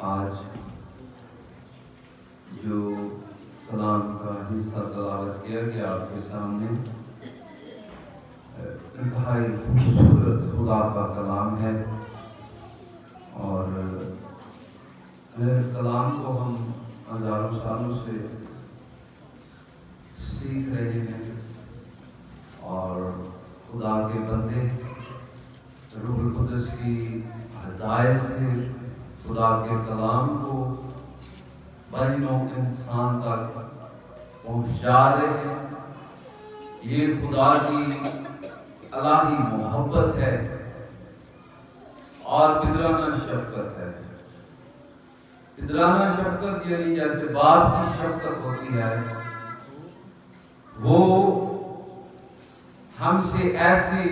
آج جو کلام کا حصہ تلاوت کیا گیا آپ کے سامنے انتہائی خوبصورت خدا کا کلام ہے، اور کلام کو ہم ہزاروں سالوں سے سیکھ رہے ہیں، اور خدا کے بندے روح القدس کی ہدایت سے خدا کے کلام کو بنی نوع انسان تک پہنچا رہے ہیں۔ یہ خدا کی الہی محبت ہے اور پدرانہ شفقت ہے۔ پدرانہ شفقت یعنی جیسے باپ کی شفقت ہوتی ہے، وہ ہم سے ایسی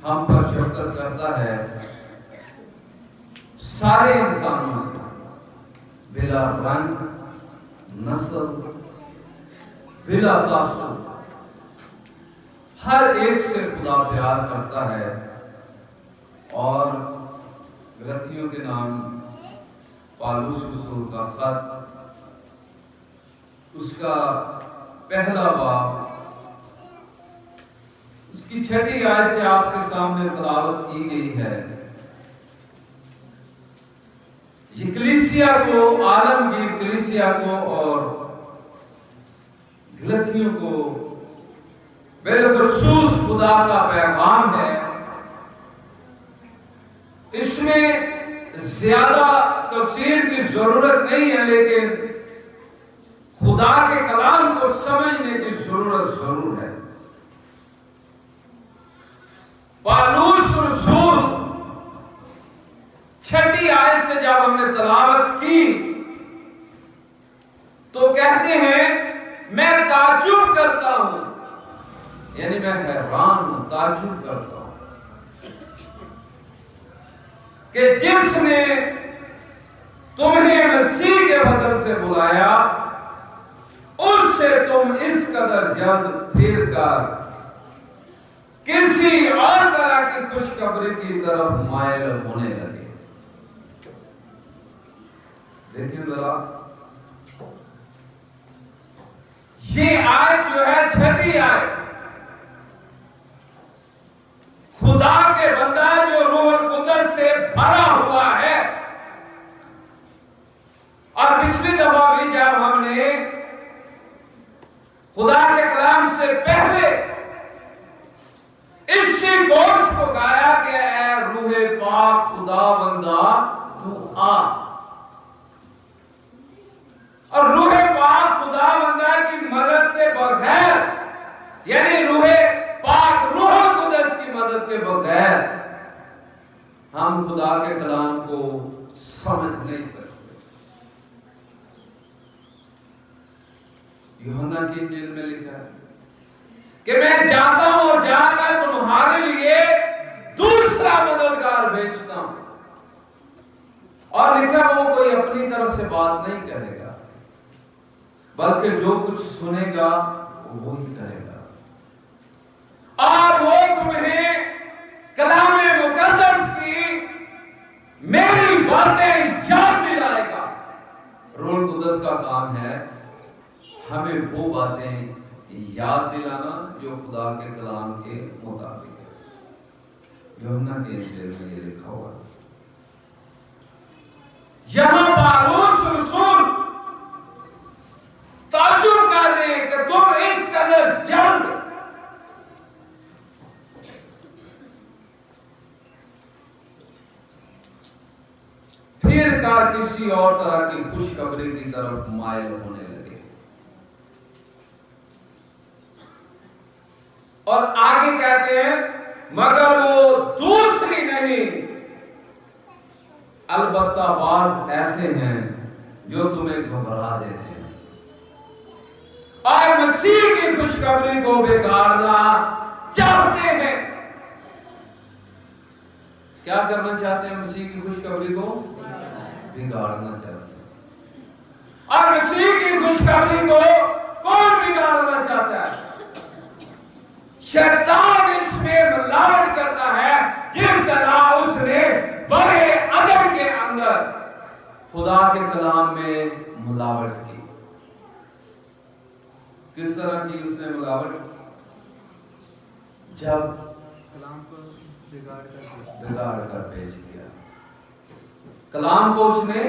ہم پر شفقت کرتا ہے سارے انسانوں سے، بلا رنگ، نسل، بلا تعصب، ہر ایک سے خدا پیار کرتا ہے۔ اور غلطیوں کے نام پالوس رسول کا خط، اس کا پہلا باب، اس کی 6 آیت سے آپ کے سامنے تلاوت کی گئی ہے۔ یہ کلیسیا کو، عالمگیر کلیسیا کو اور غلطیوں کو بالخصوص خدا کا پیغام ہے۔ اس میں زیادہ تفسیر کی ضرورت نہیں ہے، لیکن خدا کے کلام کو سمجھنے کی ضرورت ضرور ہے۔ پالوس رسول 6 آیت سے جب ہم نے تلاوت کی تو کہتے ہیں میں تعجب کرتا ہوں، یعنی میں حیران ہوں، تعجب کرتا ہوں کہ جس نے تمہیں مسیح کے فضل سے بلایا اس سے تم اس قدر جلد پھر کر کسی اور طرح کی خوشخبری کی طرف مائل ہونے لگے۔ دیکھیں ذرا، یہ آیت جو ہے 6 آیت، خدا کے بندہ جو روح القدس سے بھرا ہوا ہے، اور پچھلی دفعہ بھی جب ہم نے خدا کے کلام سے پہلے اسی کورس کو گایا کہ اے روح پاک خدا بندہ تو آ، اور روح پاک خدا بندہ کی مدد کے بغیر، یعنی روح پاک روح القدس کی مدد کے بغیر ہم خدا کے کلام کو سمجھ نہیں سکتے۔ یوحنا کی انجیل میں لکھا ہے کہ میں جاتا ہوں اور جا کر تمہارے لیے دوسرا مددگار بھیجتا ہوں، اور لکھا وہ کوئی اپنی طرف سے بات نہیں کہے گا بلکہ جو کچھ سنے گا وہی کہے گا، اور وہ تمہیں کلام مقدس کی میری باتیں یاد دلائے گا۔ روح القدس کا کام ہے ہمیں وہ باتیں یاد دلانا جو خدا کے کلام کے مطابق ہے۔ یوحنا کے انجیل میں یہ لکھا ہوا ہے۔ یہاں پالوس رسول تعجب کر رہے ہیں کہ تم اس قدر جلد پھر کر کسی اور طرح کی خوشخبری کی طرف مائل ہونے لگے، اور آگے کہتے ہیں مگر وہ دوسری نہیں، البتہ بعض ایسے ہیں جو تمہیں گھبرا دیتے ہیں اور مسیح کی خوشخبری کو بگاڑنا چاہتے ہیں۔ کیا کرنا چاہتے ہیں؟ مسیح کی خوشخبری کو بگاڑنا چاہتے ہیں، اور مسیح کی خوشخبری کو کون بگاڑنا چاہتا ہے؟ شیطان اس میں ملاوٹ کرتا ہے، جس طرح اس نے بڑے ادب کے اندر خدا کے کلام میں ملاوٹ کی۔ کس طرح کی اس نے ملاوٹ؟ جب کلام کو بگاڑ کر پیش کیا، کلام کو اس نے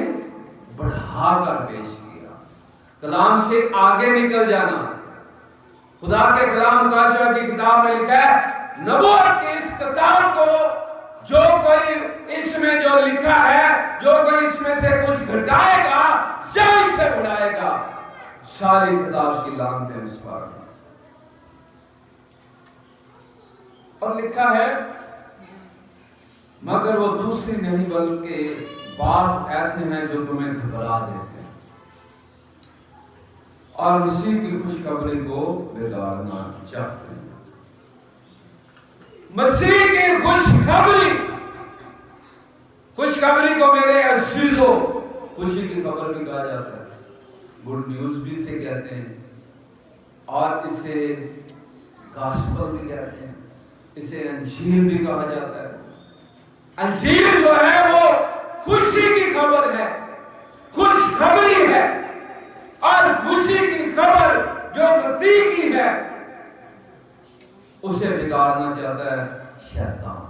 بڑھا کر پیش کیا، کلام سے آگے نکل جانا۔ خدا کے کلام مکاشفہ کی کتاب میں لکھا ہے نبوت کی اس کتاب کو جو کوئی اس میں جو لکھا ہے، جو کوئی اس میں سے کچھ گھٹائے گا یا اس سے بڑھائے گا، ساری کتاب کی لعنتیں اس پر۔ اور لکھا ہے مگر وہ دوسری نہیں بلکہ بعض ایسے ہیں جو تمہیں گھبرا دیتے ہیں اور مسیح کی خوشخبری کو بگاڑنا چاہتے ہیں۔ مسیح کی خوشخبری کو میرے عزیزوں خوشی کی خبر بھی کہا جاتا ہے، گڈ نیوز بھی اسے کہتے ہیں، اور اسے گاسپل بھی کہتے ہیں، اسے انجیل بھی کہا جاتا ہے۔ انجیل جو ہے وہ خوشی کی خبر ہے، خوشخبری ہے، اور خوشی کی خبر جو مسیح کی ہے اسے بگاڑنا چاہتا ہے شیطان۔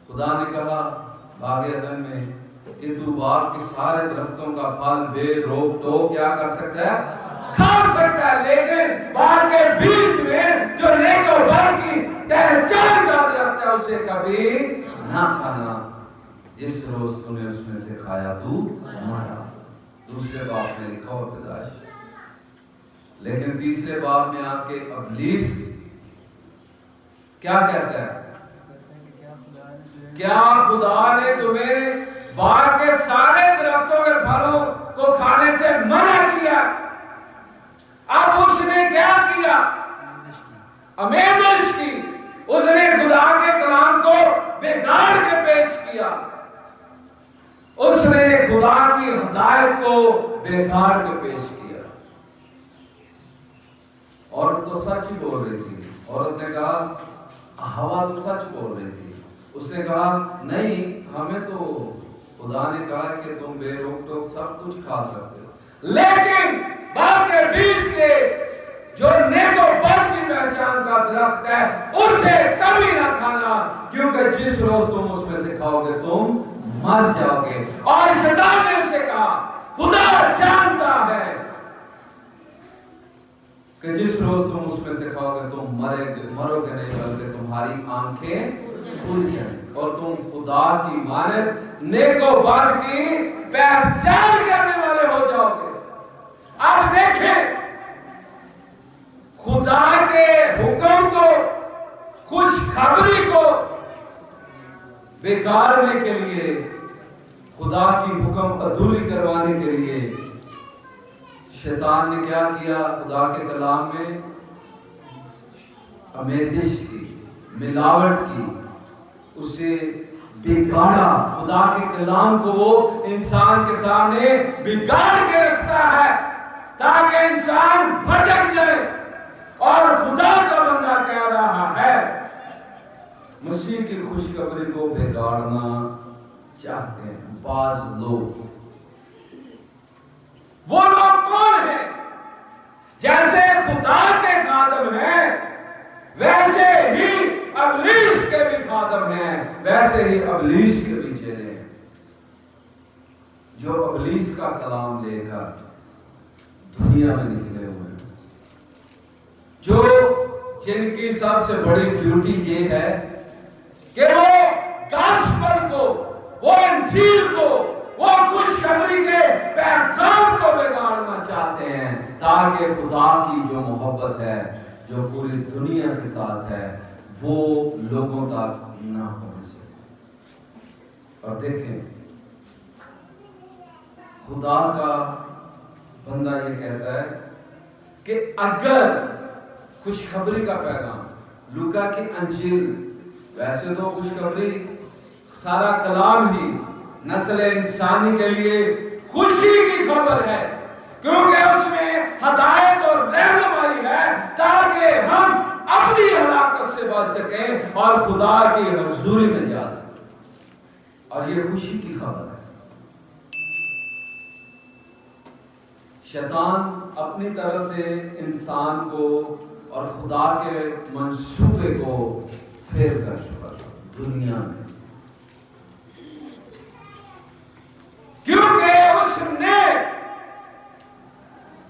خدا نے کہا باغ عدن میں کہ تو باغ کے سارے درختوں کا پھل بے روک ٹوک کیا کر سکتا ہے؟ کھا سکتا ہے، لیکن باغ کے بیچ میں جو نیک و بد کی پہچان کا درخت ہے اسے کبھی نہ کھانا، جس روز تو نے اس میں سے کھایا تو مرا۔ دوسرے باب میں لکھا ہوا پیدائش، لیکن تیسرے باب میں آ کے ابلیس کیا کہتا ہے؟ کیا خدا نے تمہیں باغ کے سارے درختوں کے پھلوں کو کھانے سے منع کیا؟ اب اس نے کیا کیا؟ آمیزش کی، اس نے خدا کے کلام کو بگاڑ کے پیش کیا، اس نے خدا کی ہدایت کو بگاڑ کے پیش کیا۔ عورت تو سچ ہی بول رہی تھی، عورت نے کہا ہوا تو سچ بول رہی تھی، اس نے کہا نہیں، ہمیں تو خدا نے کہا کہ تم بے روک ٹوک سب کچھ کھا سکتے ہو، لیکن باغ کے بیچ کے جو نیک و بد کی پہچان کا درخت ہے اسے کبھی نہ کھانا، کیونکہ جس روز تم اس میں سے کھاؤ گے تم مر جاؤ گے۔ اور شیطان نے اسے کہا خدا جانتا ہے کہ جس روز تم اس میں سے کھاؤ گے تم مرو گے نہیں، بلکہ تمہاری آنکھیں کھل جائیں اور تم خدا کی مانند نیک و بد کی پہچان کرنے والے ہو جاؤ گے۔ اب دیکھیں خدا کے حکم کو، خوشخبری کو بگاڑنے کے لیے، خدا کی حکم ادھوری کروانے کے لیے شیطان نے کیا کیا؟ خدا کے کلام میں آمیزش کی، ملاوٹ کی، اسے بگاڑا۔ خدا کے کلام کو وہ انسان کے سامنے بگاڑ کے رکھتا ہے تاکہ انسان بھٹک جائے، اور خدا کا بندہ کہہ رہا ہے مسیح کی خوشخبری کو بگاڑنا چاہتے ہیں بعض لوگ۔ وہ لوگ کون ہیں؟ جیسے خدا کے خادم ہیں ویسے ہی ابلیس کے بھی خادم ہیں، ویسے ہی ابلیس کے بھی چیلے ہیں، جو ابلیس کا کلام لے کر دنیا میں نکلے ہوئے ہیں، جو جن کی سب سے بڑی ڈیوٹی یہ ہے کہ وہ گاسپل کو، وہ انجیل کو، وہ خوشخبری کے پیغام کو بگاڑنا چاہتے ہیں تاکہ خدا کی جو محبت ہے جو پوری دنیا کے ساتھ ہے وہ لوگوں تک نہ پہنچ سکے۔ اور دیکھیں خدا کا بندہ یہ کہتا ہے کہ اگر خوشخبری کا پیغام، لوکا کی انجیل، ویسے تو خوشخبری سارا کلام ہی نسل انسانی کے لیے خوشی کی خبر ہے، کیونکہ اس میں ہدایت اور رہنمائی ہے تاکہ ہم اپنی ہلاکت سے بچ سکیں اور خدا کی حضوری میں جا سکیں، اور یہ خوشی کی خبر ہے۔ شیطان اپنی طرف سے انسان کو اور خدا کے منصوبے کو فیل کر چکا تھا دنیا میں، کیونکہ اس نے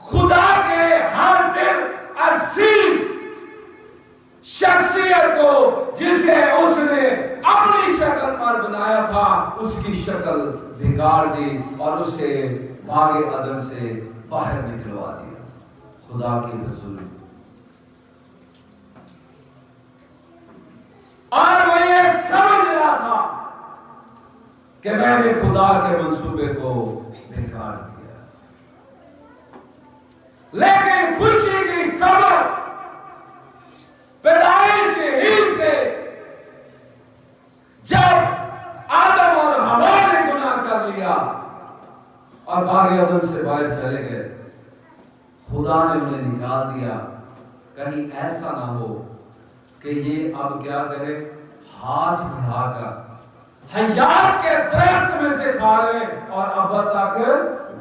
خدا کے ہر دل عزیز شخصیت کو جسے اس نے اپنی شکل پر بنایا تھا اس کی شکل بگاڑ دی اور اسے باغ عدن سے باہر نکلوا دیا خدا کی حضوری، اور وہ یہ سمجھ رہا تھا کہ میں نے خدا کے منصوبے کو بگاڑ دیا، لیکن خوشی کی خبر پیدائش ہی سے جب آدم اور حوا نے گناہ کر لیا اور باغ عدن سے باہر چلے گئے، خدا نے انہیں نکال دیا، کہیں ایسا نہ ہو کہ یہ اب کیا کرے، ہاتھ بڑھا کر حیات کے درخت میں سے کھا لیں اور اب تک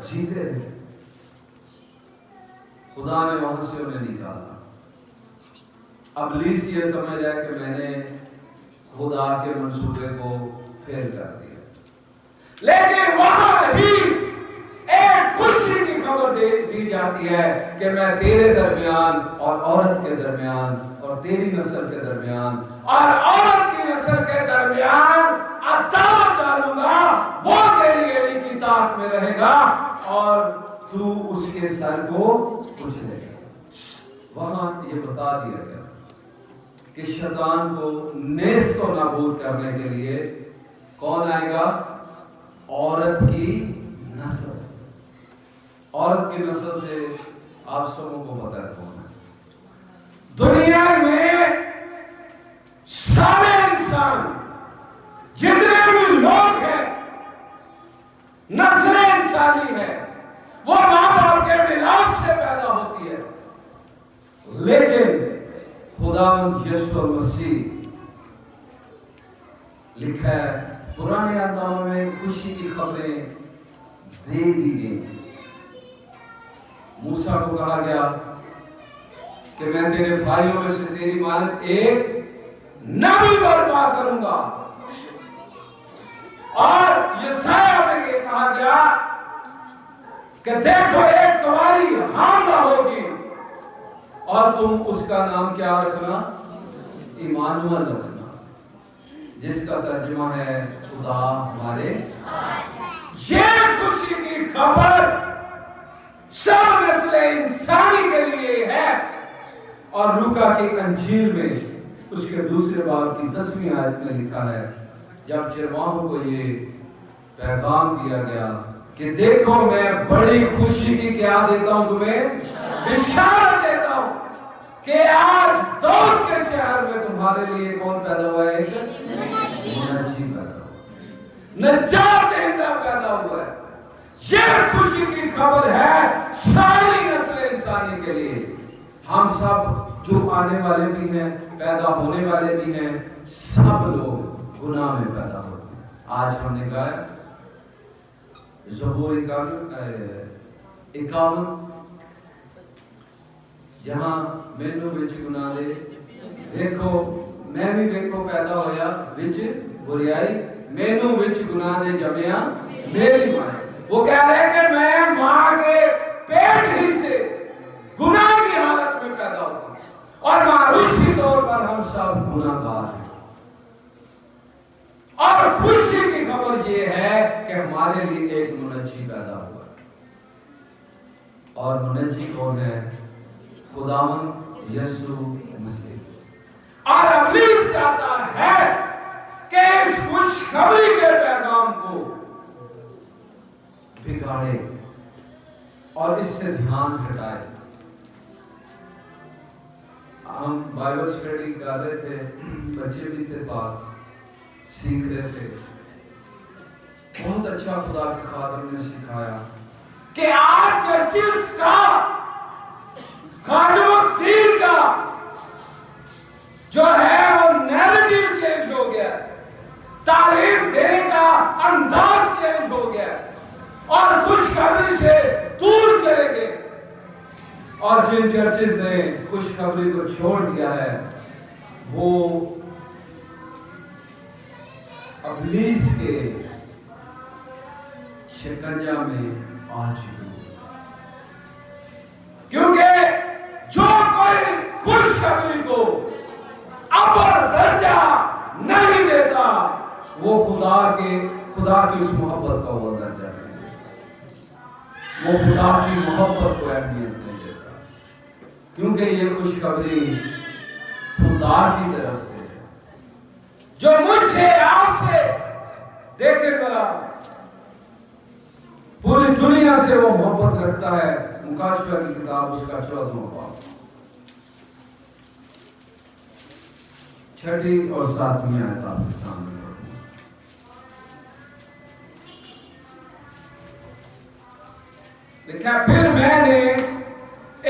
جیتے رہے۔ خدا نے وہاں سے انہیں نکالا۔ ابلیس یہ سمجھ رہا ہے کہ میں نے خدا کے منصوبے کو فیل کر دیا، لیکن وہاں ہی ایک خوشی کی خبر دی جاتی ہے کہ میں تیرے درمیان اور عورت کے درمیان اور تیری نسل کے درمیان اور عورت کی نسل کے درمیان عداوت ڈالوں گا، وہ تیری ایڑی کی تاک میں رہے گا اور تو اس کے سر کو کچلے گا۔ وہاں یہ بتا دیا گیا کہ شیطان کو نیست و نابود کرنے کے لیے کون آئے گا؟ عورت کی نسل سے۔ عورت کی نسل سے آپ سبوں کو پتہ ہے کون ہے؟ دنیا میں سارے انسان جتنے بھی لوگ ہیں، نسل انسانی ہے، وہ ماں باپ کے ملاپ سے پیدا ہوتی ہے، لیکن خداوند یسوع مسیح لکھا ہے پرانے انداموں میں خوشی کی خبریں دے دی گئی۔ موسیٰ کو کہا گیا کہ میں تیرے بھائیوں میں سے تیری مانند ایک نبی برپا کروں گا، اور یسایہ میں یہ کہا گیا کہ دیکھو ایک کنواری حاملہ ہوگی اور تم اس کا نام کیا رکھنا؟ ایمانوئل رکھنا، جس کا ترجمہ ہے خدا ہمارے ساتھ۔ یہ خوشی کی خبر سب نسل انسانی کے لیے ہے، اور لوکا کی انجیل میں اس کے دوسرے باب کی 10ویں آیت میں لکھا ہے، جب چرواہوں کو یہ پیغام دیا گیا کہ دیکھو میں بڑی خوشی کی کیا دیتا ہوں تمہیں، بشارت دیتا ہوں کہ آج داؤد کے شہر میں تمہارے لیے کون پیدا ہوا ہے؟ ایک منجی پیدا ہوا ہے، نجات دہندہ پیدا ہوا ہے۔ یہ خوشی کی خبر ہے ساری نسل انسانی کے لیے۔ ہم سب جو آنے والے بھی ہیں، پیدا ہونے والے بھی ہیں، سب لوگ گناہ میں پیدا ہوتے ہیں۔ آج ہم نے کہا ہے زبور 51 جہاں مینو وچ گناہ دے دیکھو میں بھی دیکھو پیدا ہویا وچ بریائی، مینو وچ گناہ دے جمیا میری ماں۔ وہ کہہ رہے کہ میں ماں کے پیٹ ہی سے گناہ کی حالت میں پیدا ہوتا ہوں، اور معروفی طور پر ہم سب گناہ گار ہیں۔ اور خوشی کی خبر یہ ہے کہ ہمارے لیے ایک منجی پیدا ہوا ہے، اور منجی کون ہے؟ خداوند یسوع مسیح۔ اور ابلیس چاہتا ہے کہ اس خوشخبری کے پیغام کو بگاڑے اور اس سے دھیان ہٹائے۔ ہم بائبل اسٹڈی کر رہے تھے، بچے بھی تھے ساتھ، سیکھ رہے تھے، بہت اچھا خدا کے خادم نے سکھایا کہ آج چرچز کا خادم الدین کا جو ہے وہ نیریٹیو چینج ہو گیا، تعلیم دینے کا انداز چینج ہو گیا، اور خوشخبری سے دور چلے گئے. اور جن چرچز نے خوشخبری کو چھوڑ دیا ہے وہ ابلیس کے شکنجہ میں آ چکے ہیں. کیونکہ جو کوئی خوشخبری کو اول درجہ نہیں دیتا وہ خدا کی اس محبت کا اول درجہ نہیں دیتا. وہ خدا کی محبت کو اہمیت نہیں دیتا. کیونکہ یہ خوشخبری خدا کی طرف سے ہے جو مجھ سے آپ سے دیکھے گا. پوری دنیا سے وہ محبت رکھتا ہے. مکاشفہ کی کتاب اس کا 14واں باب 6 اور 7 آیت آپ کے سامنے لکھا. پھر میں نے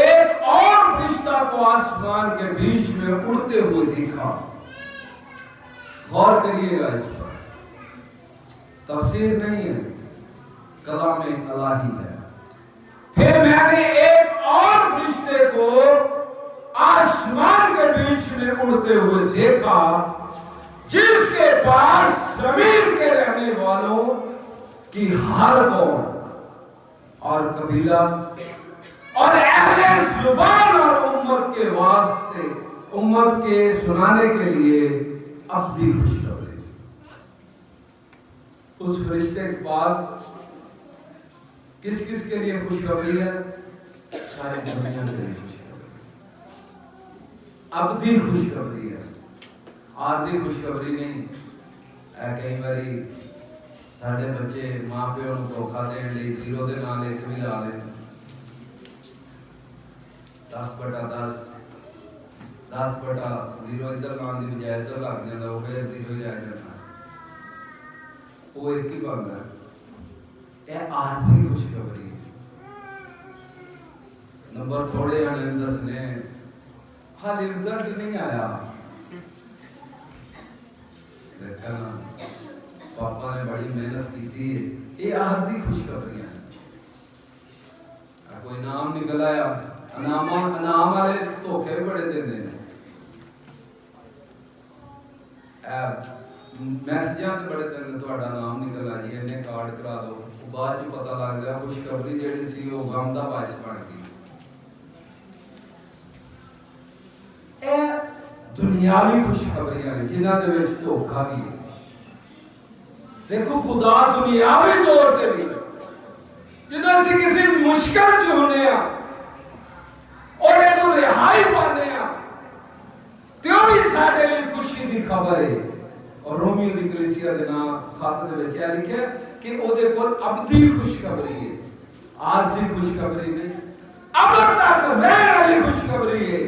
ایک اور فرشتہ کو آسمان کے بیچ میں اڑتے ہوئے دیکھا. غور کریے گا اس پر, تفسیر نہیں ہے, کلام الہی ہے. پھر میں نے ایک اور فرشتے کو آسمان کے بیچ میں اڑتے ہوئے دیکھا جس کے پاس زمین کے رہنے والوں کی ہر قوم اور قبیلہ اور اہل زبان اور امت کے واسطے, امت کے سنانے کے لیے ابدی خوشخبری. اس فرشتے کے پاس کس کس کے لیے خوشخبری ہے؟ ساری دنیا کے لیے خوشخبری, ابدی خوشخبری ہے, عارضی خوشخبری نہیں. کئی باری سارے بچے ماں پیو نوں دھوکا دین لئی 0 دے نال 1 بھی لا لیں. 10/10 10/0 ادھر لان دی بجائے ادھر لگ جاتا, وہ پھر 0 ہی رہ جاتا, وہ ایک ہی بنتا ہے. یہ عارضی خوشخبری ہے. نمبر تھوڑے ہیں دسنے, حال رزلٹ نہیں آیا. دیکھا نا, پاپا نے بڑی محنت کی تھی. یہ عارضی خوشخبریاں ہیں. کوئی نام نکل آیا, انعام والے دھوکے بڑے دینے ہیں. میسجاں تے بڑے دن تہاڈا نام نکل آ جی, انہیں کارڈ کرا دو. بعد چ پتہ لگ گیا خوشخبری جیڑی سی وہ غم دا باعث بن گئی. اے دنیاوی خوشخبریاں نے جنہاں دے وچ دھوکا بھی ہے. دیکھو خدا دنیاوی طور تے بھی جدوں اسی کسی مشکل چ ہونے آ اور یہ تو رہائی پانے آ تے او بھی ساڈے لئی خوشی دی خبر ہے. اور رومیو دی کلیسیا دے نام خط دے وچ اے لکھیا کہ او دے کول ابدی خوشخبری ہے, عارضی خوشخبری نہیں. ابد تک رہن والی خوشخبری ہے,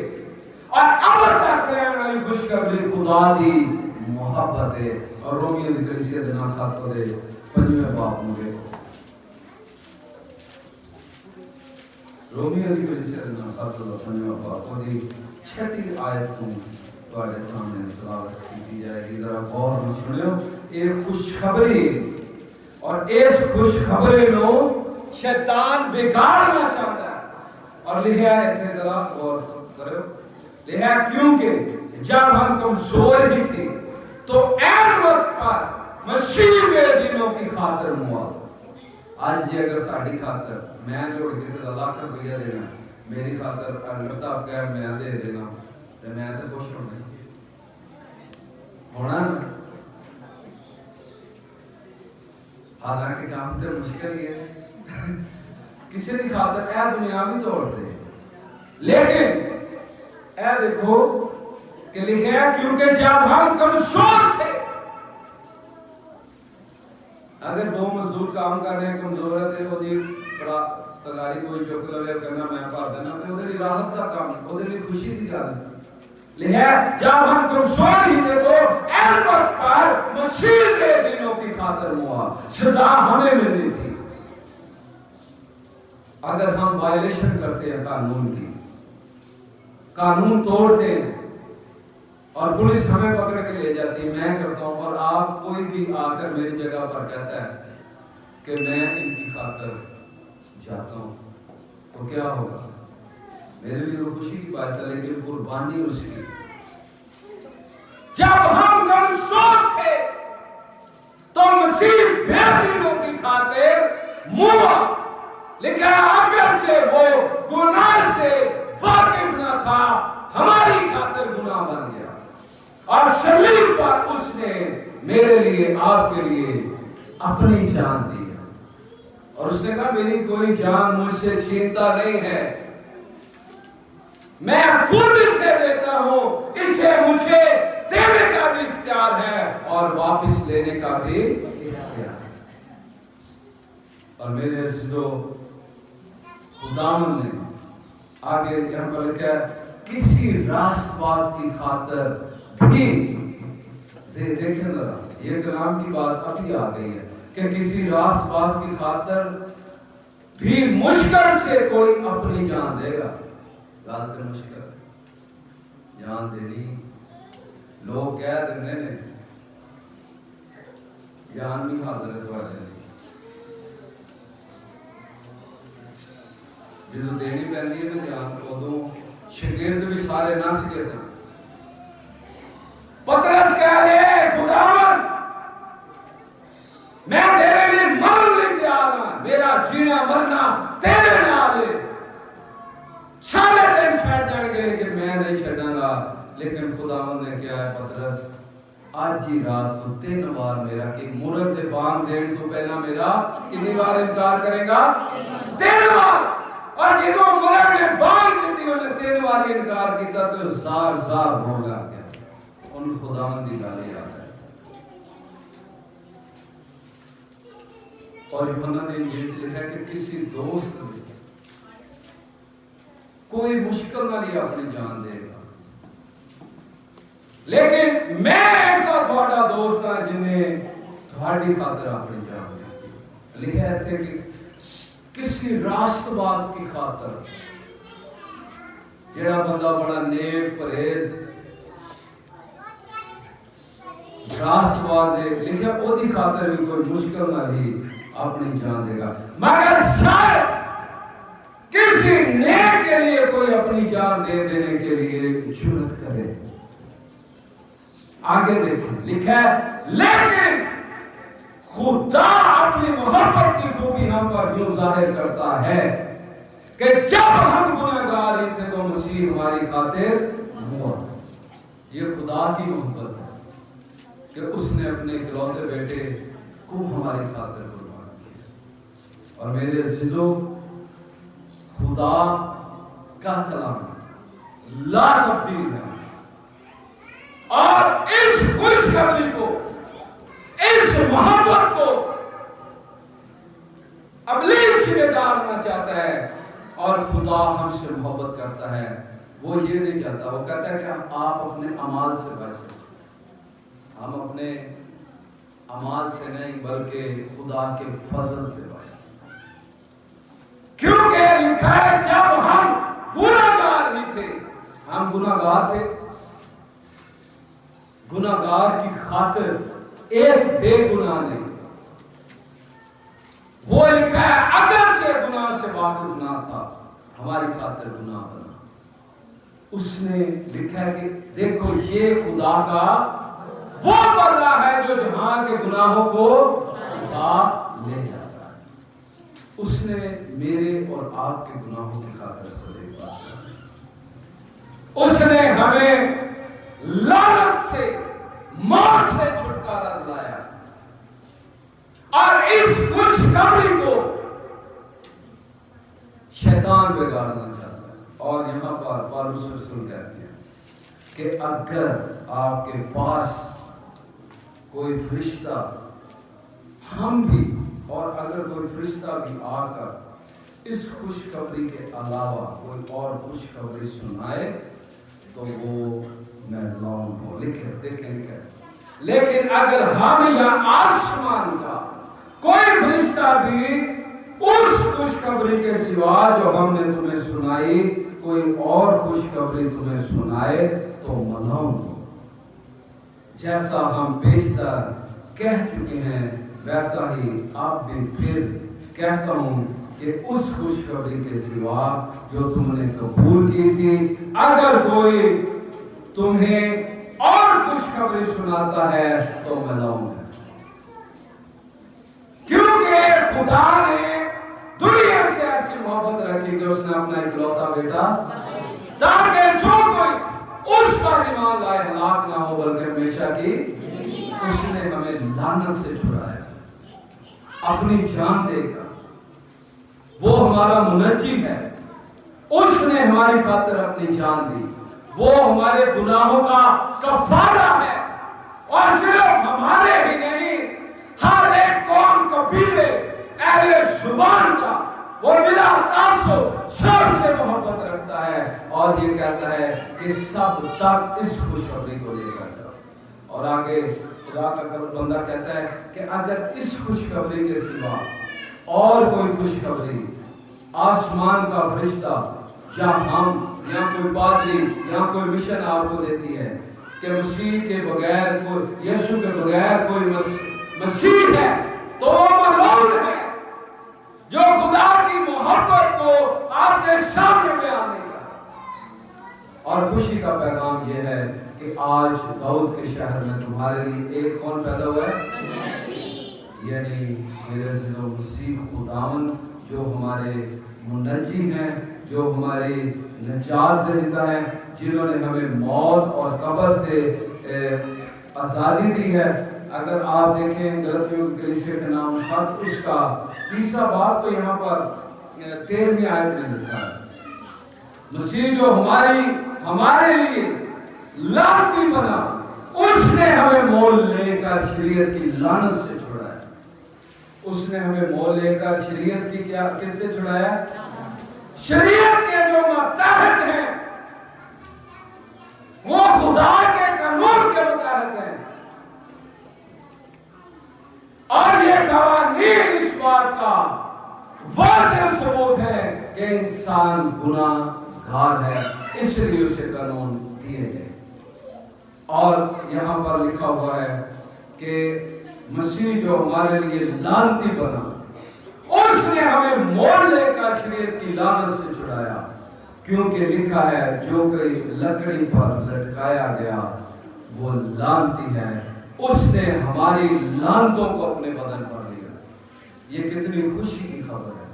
اور ابد تک رہن والی خوشخبری خدا دی محبت ہے. اور رومیو دی کلیسیا دے نام خط دے 5ویں باب میں دیکھو, رومیو دی کلیسیا دے نام خط دا 5واں باب دی 6 آیت کو تواڈے سامنے تلاوت کی جائے گی. ذرا غور نال سنیو. یہ خوشخبری اور اس خوشخبری نو شیطان بگاڑنا چاہتا ہے. اور لکھا ہے اتنے, ذرا غور کرو, لکھا ہے کیونکہ جب ہم کمزور ہی تھے تو عین وقت پر مسیح بے دینوں کی خاطر ہوا. آج جی اگر ساڈی خاطر میں جو کسی کا ₹1,00,000 دینا, میری خاطر ڈاکٹر صاحب کہے میں دے دینا, تو میں تو خوش ہونا نا. حالانکہ کام تو مشکل ہی ہے کسی کی خاطر اے دنیاوی طور پہ. لیکن اے دیکھو کہ لکھا ہے کیونکہ جب ہم کمزور تھے. اگر 2 مزدور کام کر رہے ہیں, کمزور ہے, تو وہ بڑا تگاری کوئی چوک لوے کرنا میں پا دینا, تو وہ راحت کا کام, وہ خوشی کی گل. لہذا جب ہم کمزور ہی تھے تو عین وقت پر مسیح کے دنوں کی خاطر ہوا, سزا ہمیں ملنی تھی. اگر ہم وائلیشن کرتے ہیں قانون کی, قانون توڑتے ہیں اور پولیس ہمیں پکڑ کے لے جاتی ہے, میں کرتا ہوں, اور آپ کوئی بھی آ کر میری جگہ پر کہتا ہے کہ میں ان کی خاطر جاتا ہوں, تو کیا ہوگا؟ میرے لیے تو خوشی کی بات ہے، لیکن قربانی اس کی. جب ہم کمزور تھے تو مسیح بے دینوں کی خاطر موا. لکھا اگرچہ وہ گناہ سے واقف نہ تھا، ہماری خاطر گناہ بن گیا، اور صلیب پر اس نے میرے لیے، آپ کے لیے اپنی جان دی. اور اس نے کہا میری کوئی جان مجھ سے چھینتا نہیں ہے، میں خود اسے دیتا ہوں، اسے مجھے دینے کا بھی اختیار ہے اور واپس لینے کا بھی اختیار ہے. اور میرے عزیزو، خداوند نے آگے یہاں پر لکھا ہے کسی راست باز کی خاطر بھی. دیکھیں ذرا، یہ کلام کی بات ابھی آ گئی ہے کہ کسی راست باز کی خاطر بھی مشکل سے کوئی اپنی جان دے گا. ذات کے مشکل جان دینی، لوگ کہہ دیندے نے جان نہیں حاضر ہے تھوڑے جدو دینی پہنی ہے جان، ادو شاگرد بھی سارے نس گئے تھے. پترس کہہ رہے خداوند میں تیرے لیے مرن لیے تیار ہوں، میرا جینا مرنا تیرے نال ہے. سارے دن چھڑ جان گے لیکن میں نہیں چھڑاں گا. لیکن خداوند نے کیا ہے پترس، آج ہی رات تو 3 بار میرا کہ مرد دے بانگ دین تو پہلا میرا کتنی بار انکار کرے گا؟ 3 بار. اور جدو مرد نے بانگ دیتی انہیں 3 بار انکار کیتا تو زار زار ہو گیا. ان خداوند دی گل یاد ہے. اور یوحنا نے انجیل میں لکھا ہے کہ کسی دوست نے کوئی مشکل نہ لیا اپنی جان دے گا، لیکن میں ایسا تھوڑا دوست ہوں جنہیں تھوڑی خاطر اپنی جان دی. لکھا ہے کہ کسی راست باز کی خاطر، جڑا بندہ بڑا نیک پرہیز راست باز ہے، لکھا او دی خاطر بھی کوئی مشکل نہ لی اپنی جان دے گا. مگر شاید کسی نیک کے لیے کوئی اپنی جان دے دینے کے لیے جرات کرے. آگے دیکھیں لکھا ہے لیکن خدا اپنی محبت کی خوبی ہم پر یوں ظاہر کرتا ہے کہ جب ہم گناہگار ہی تھے تو مسیح ہماری خاطر ہوا. یہ خدا کی محبت ہے کہ اس نے اپنے اکلوتے بیٹے کو ہماری خاطر قربان کیا. اور میرے عزیزو، خدا کا کلام لا تبدیل ہے، اور اس خوشخبری کو، اس محبت کو ابلیس سے ڈالنا چاہتا ہے. اور خدا ہم سے محبت کرتا ہے، وہ یہ نہیں چاہتا. وہ کہتا ہے کہ آپ اپنے اعمال سے بچیں. ہم اپنے اعمال سے نہیں بلکہ خدا کے فضل سے بچیں. کیونکہ لکھا ہے جب ہم گناہگار ہی تھے، ہم گناہگار تھے، گناہگار کی خاطر ایک بے گناہ نے، وہ لکھا ہے اگرچہ گناہ سے واقف نہ تھا ہماری خاطر گناہ بنا. اس نے لکھا ہے کہ دیکھو یہ خدا کا وہ بندہ ہے جو جہاں کے گناہوں کو اٹھا لے جاتا ہے. اس نے میرے اور آپ کے گناہوں کی خاطر صلیب پر اس نے ہمیں لعنت سے، موت سے چھٹکارا دلایا. اور اس خوشخبری کو شیطان بگاڑنا چاہتا ہے. اور یہاں پر پالوس رسول کہتے ہیں کہ اگر آپ کے پاس کوئی فرشتہ، ہم بھی، اور اگر کوئی فرشتہ بھی آ کر اس خوشخبری کے علاوہ کوئی اور خوشخبری سنائے تو وہ محروم ہو. دیکھیں لیکن اگر ہم یا آسمان کا کوئی فرشتہ بھی اس خوشخبری کے سوا جو ہم نے تمہیں سنائی کوئی اور خوشخبری تمہیں سنائے تو ملعون ہو. جیسا ہم بیشتر کہہ چکے ہیں ویسا ہی آپ بھی پھر کہتا ہوں کہ اس خوشخبری کے سوا جو تم نے قبول کی تھی، اگر کوئی تمہیں اور خوشخبری سناتا ہے تو ملعون ہے۔ کیونکہ خدا نے دنیا سے ایسی محبت رکھی کہ اس نے اپنا اکلوتا بیٹا، تاکہ جو کوئی اس پر ایمان لائے ہلاک نہ ہو بلکہ ہمیشہ کی، اس نے ہمیں لعنت سے چھڑایا، اپنی جان دے کر۔ وہ ہمارا منجی ہے، اس نے ہماری خاطر اپنی جان دی، وہ ہمارے گناہوں کا کفارہ ہے، اور صرف ہمارے ہی نہیں، ہر ایک قوم، قبیلے، اہل زبان کا وہ بلا تعصب سب سے محبت رکھتا ہے، اور یہ کہتا ہے کہ سب تک اس خوشخبری کو لے کر جاؤ۔ اور آگے خدا کا بندہ کہتا ہے کہ اگر اس خوشخبری کے سوا اور کوئی خوشخبری آسمان کا فرشتہ یا ہم یا کوئی پادری یا کوئی مشن آپ کو دیتی ہے کہ مسیح کے بغیر کوئی، یسوع کے بغیر کوئی مسیح ہے، تو وہ ملعون ہے، جو خدا کی محبت کو آپ کے سامنے بیان نہیں کرتا۔ اور خوشی کا پیغام یہ ہے کہ آج داؤد کے شہر میں تمہارے لیے ایک کون پیدا ہوا ہے، یعنی میرے ذہن مسیح خداوند، جو ہمارے منجی ہیں، جو ہماری نجات دہندہ ہیں، جنہوں نے ہمیں موت اور قبر سے آزادی دی ہے۔ اگر آپ دیکھیں غلطیوں کی کلیسیا کے نام خط، اس کا 30واں باب تو یہاں پر 13ویں آیت میں لکھا ہے، مسیح جو ہمارے لیے لعنتی بنا، اس نے ہمیں مول لے کر شریعت کی لعنت سے چھڑایا۔ اس نے ہمیں مول لے کر شریعت کی کس سے چھڑایا؟ شریعت کے جو ماتحت ہیں، وہ خدا کے قانون کے متحد ہیں، اور یہ قوانین اس بات کا واضح ثبوت ہے کہ انسان گناہ گار ہے، اس لیے اسے قانون دیے گئے۔ اور یہاں پر لکھا ہوا ہے کہ مسیح جو ہمارے لیے لعنتی بنا، اس نے ہمیں مول لے کر شریعت کی لعنت سے چھڑایا، کیونکہ لکھا ہے جو کوئی لکڑی پر لٹکایا گیا وہ لعنتی ہے، اس نے ہماری لعنتوں کو اپنے بدن پر لیا۔ یہ کتنی خوشی کی خبر ہے،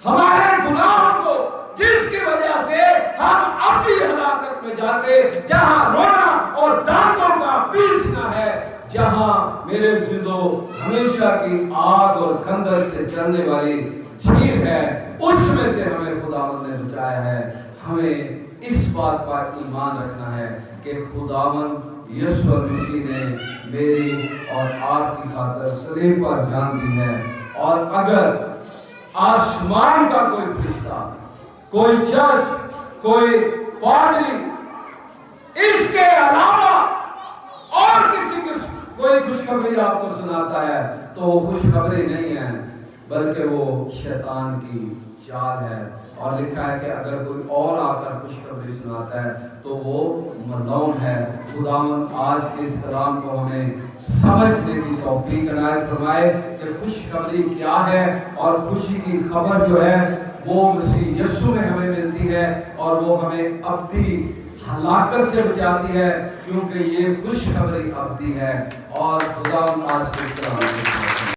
ہمارے گناہوں کو جس کی وجہ سے ہم ابدی ہلاکت میں جاتے، جہاں رونا اور دانتوں کا پیسنا ہے، جہاں میرے عزیزو ہمیشہ کی آگ اور کندر سے چلنے والی جھیل ہے، اس میں سے ہمیں خداوند نے بچایا ہے۔ ہمیں اس بات پر ایمان رکھنا ہے کہ خداوند یسوع مسیح نے میری اور آپ کی خاطر صلیب پر جان دی ہے، اور اگر آسمان کا کوئی فرشتہ، کوئی چرچ، کوئی پادری اس کے علاوہ اور کسی کی کوئی خوشخبری آپ کو سناتا ہے تو وہ خوشخبری نہیں ہے، بلکہ وہ شیطان کی چال ہے۔ اور لکھا ہے کہ اگر کوئی اور آ کر خوشخبری سناتا ہے تو وہ ملعون ہے۔ خداوند آج کے اس کلام کو ہمیں سمجھنے کی توفیق عنایت فرمائے کہ خوشخبری کیا ہے، اور خوشی کی خبر جو ہے وہ مسیح یسوع میں ہمیں ملتی ہے، اور وہ ہمیں ابدی ہلاکت سے بچاتی ہے، کیونکہ یہ خوشخبری ابدی ہے۔ اور خداوند آج کے اس کلام کو